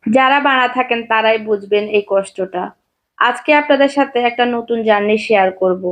যারা বানা থাকেন তারাই বুঝবেন এই কষ্টটা। আজকে আপনাদের সাথে একটা নতুন জার্নি শেয়ার করব।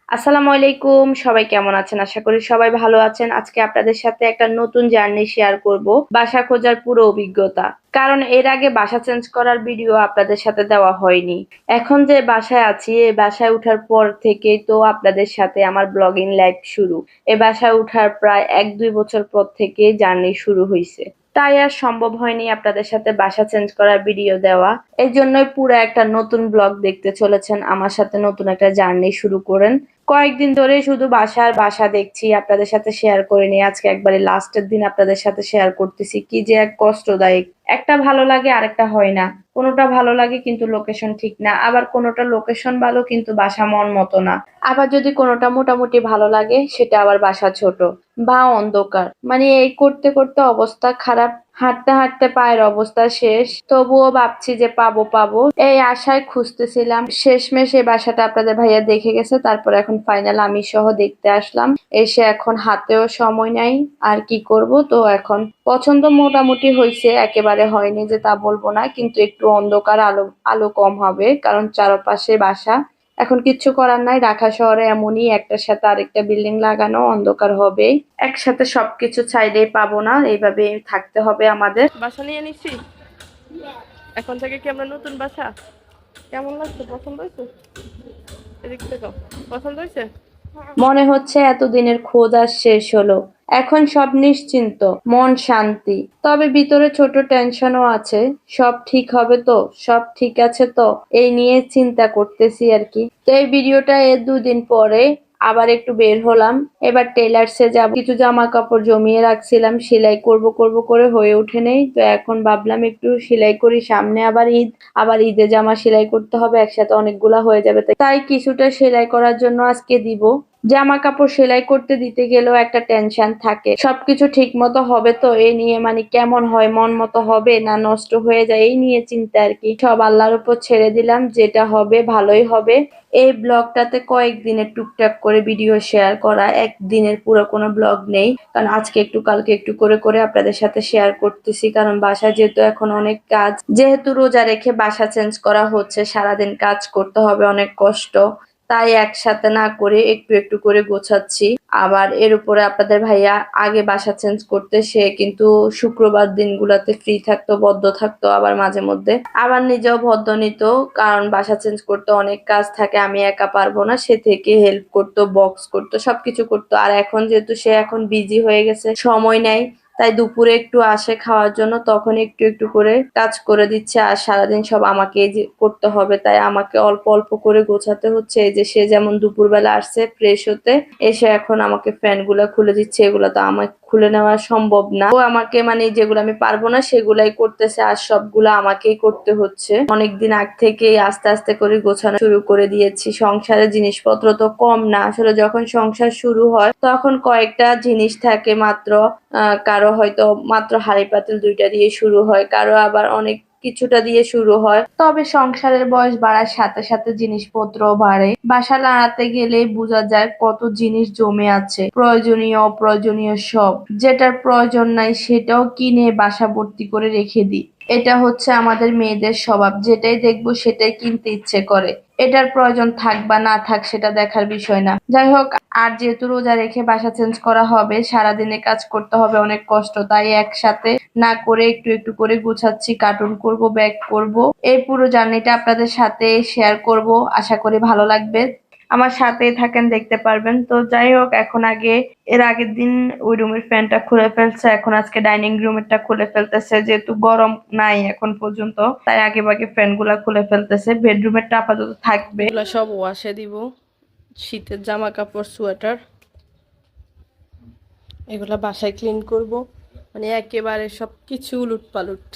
আসসালামু আলাইকুম, সবাই কেমন আছেন? আশা করি সবাই ভালো আছেন। আজকে আপনাদের সাথে একটা নতুন জার্নি শেয়ার করব, বাসা খোঁজার পুরো অভিজ্ঞতা। কারণ এর আগে বাসা চেঞ্জ করার ভিডিও আপনাদের সাথে দেওয়া হয়নি। এখন যে বাসায় আছি, এই বাসায় ওঠার পর থেকেই তো আপনাদের সাথে আমার ব্লগিং লাইফ শুরু। এই বাসায় ওঠার প্রায় 1-2 বছর পর থেকে জার্নি শুরু হয়েছে। তাই আর সম্ভব হয়নি আপনাদের সাথে বাসা চেঞ্জ করার ভিডিও দেওয়া। এই জন্যই পুরো একটা নতুন ব্লগ দেখতে চলেছেন, আমার সাথে নতুন একটা জার্নি শুরু করেন। কয়েকদিন ধরে শুধু বাসা আর বাসা দেখছি, আপনাদের সাথে শেয়ার করে নিই। আজকে একবারে লাস্টের দিন আপনাদের সাথে শেয়ার করতেছি। কি যে এক কষ্টদায়ক, একটা ভালো লাগে আরেকটা হয় না। কোনোটা ভালো লাগে কিন্তু লোকেশন ঠিক না, আবার কোনোটা লোকেশন ভালো কিন্তু বাসা মন মতো না। আবার যদি কোনোটা মোটামুটি ভালো লাগে সেটা আবার বাসা ছোট বা অন্ধকার, মানে এই করতে করতে অবস্থা খারাপ। হাঁটতে হাঁটতে পায়ের অবস্থা শেষ, তবুও ভাবছি যে পাবো পাবো, এই আশায় খুঁজতেছিলাম। শেষমেশ এই বাসাটা আপনাদের ভাইয়া দেখে গেছে, তারপর এখন ফাইনাল আমি সহ দেখতে আসলাম। এসে এখন হাতেও সময় নাই, আর কি করব। তো এখন পছন্দ মোটামুটি হয়েছে, একেবারে হয়নি যে তা বলবো না, কিন্তু একটু অন্ধকার, আলো আলো কম হবে কারণ চারপাশে বাসা। এখন কিচ্ছু করার নাই, ঢাকা শহরে এমনই, একটার সাথে আরেকটা বিল্ডিং লাগানো, অন্ধকার হবেই। একসাথে সবকিছু চাইলেই পাবো না, এইভাবে থাকতে হবে আমাদের। বাসা নিয়ে নিচ্ছি, এখন থেকে কি আমরা নতুন বাসা। কেমন লাগছে? পছন্দ হয়েছে? এদিক থেকে পছন্দ হয়েছে? মনে হচ্ছে এতদিনের খোঁজ আজ শেষ হলো। এখন সব নিশ্চিন্ত, মন শান্তি। তবে ভিতরে ছোট টেনশনও আছে। সব ঠিক হবে তো? সব ঠিক আছে তো? এই নিয়ে চিন্তা করতেছি আর কি। তো এই ভিডিওটা এর 2 দিন পরে আবার একটু বের হলাম। এবার টেলার্সে যাব, কিছু জামা কাপড় জমিয়ে রাখছিলাম, সেলাই করব করব করে হয়ে ওঠে নেই। তো এখন ভাবলাম একটু সেলাই করি, সামনে আবার ঈদ, আবার ঈদে জামা সেলাই করতে হবে, একসাথে অনেকগুলা হয়ে যাবে। তাই কিছুটা সেলাই করার জন্য আজকে দিব। জামা কাপড় সেলাই করতে দিতে গেলেও একটা টেনশন থাকে, সবকিছু ঠিক মতো হবে তো, এই নিয়ে মানে কেমন হয়, মন মতো হবে না নষ্ট হয়ে যায়, এই নিয়ে চিন্তা আর কি। সব আল্লাহর উপর ছেড়ে দিলাম, যেটা হবে ভালোই হবে। এই ব্লগটাতে কয়েকদিনের টুকটাক করে ভিডিও শেয়ার করা, একদিনের পুরো কোনো ব্লগ নেই, কারণ আজকে একটু কালকে একটু করে করে আপনাদের সাথে শেয়ার করতেছি। কারণ বাসা যেহেতু এখন অনেক কাজ, যেহেতু রোজা রেখে বাসা চেঞ্জ করা হচ্ছে, সারাদিন কাজ করতে হবে, অনেক কষ্ট। তাই একসাথে না করে একটু একটু করে গোছাচ্ছি। আবার এর উপরে আপনাদের ভাইয়া আগে বাসা চেঞ্জ করতে, সে কিন্তু শুক্রবার দিনগুলাতে ফ্রি থাকতো, বদ্ধ থাকতো, আবার মাঝে মধ্যে আবার নিজেও বদ্ধ নিত। কারণ বাসা চেঞ্জ করতে অনেক কাজ থাকে, আমি একা পারবো না, সে থেকে হেল্প করতো, বক্স করতো, সবকিছু করতো। আর এখন যেহেতু সে এখন বিজি হয়ে গেছে, সময় নেই, তাই দুপুরে একটু আসে খাওয়ার জন্য, তখন একটু একটু করে কাজ করে দিচ্ছে। আর সারাদিন সব আমাকেই যে করতে হবে, তাই আমাকে অল্প অল্প করে গোছাতে হচ্ছে। এই যে সে যেমন দুপুরবেলা আসছে ফ্রেশ হতে, এসে এখন আমাকে ফ্যান গুলা খুলে দিচ্ছে। এগুলা তো আমার খুলে নেওয়া সম্ভব না, ও আমাকে মানে যেগুলো আমি পারবো না সেগুলাই করতেছে, আর সবগুলো আমাকেই করতে হচ্ছে। অনেকদিন আগ থেকেই আস্তে আস্তে করে গোছানো শুরু করে দিয়েছি। সংসারের জিনিসপত্র তো কম না, আসলে যখন সংসার শুরু হয় তখন কয়েকটা জিনিস থাকে মাত্র। কারো হয়তো মাত্র হাঁড়ি পাতিল 2টা দিয়ে শুরু হয়, কারো আবার অনেক কিছুটা দিয়ে শুরু হয়। তবে সংসারের বয়স বাড়ার সাথে সাথে জিনিসপত্র বাড়ে। বাসা নাড়াতে গেলেই বোঝা যায় কত জিনিস জমে আছে, প্রয়োজনীয় অপ্রয়োজনীয় সব। যেটার প্রয়োজন নাই সেটাও কিনে বাসা ভর্তি করে রেখে দিই। এটা হচ্ছে আমাদের মেয়েদের স্বভাব, যেটাই দেখবো সেটাই কিনতে ইচ্ছে করে। এটার প্রয়োজন থাক বা না থাক সেটা দেখার বিষয় না। যাই হোক, আর যেহেতু রোজা রেখে বাসা চেঞ্জ করা হবে, সারাদিনে কাজ করতে হবে, অনেক কষ্ট। তাই একসাথে না করে একটু একটু করে গুছাচ্ছি, কার্টুন করব, ব্যাগ করব। এই পুরো জার্নিটা আপনাদের সাথে শেয়ার করব, আশা করি ভালো লাগবে। আমার সাথেই থাকেন, দেখতে পারবেন। তো যাই হোক, এখন আগে এর আগের দিন ওই রুমের ফ্যানটা খুলে ফেলছে, এখন আজকে ডাইনিং রুমেরটা খুলে ফেলতেছে, যেহেতু গরম নাই এখন পর্যন্ত, তাই আগে ভাগে ফ্যান গুলা খুলে ফেলতেছে। বেডরুমেরটা আপাতত থাকবে, এগুলা সব ওয়াশে দিব। শীতের জামা কাপড়, সোয়েটার, এগুলা বাসায় ক্লিন করব, মানে একেবারে সবকিছু উলুট পালুট।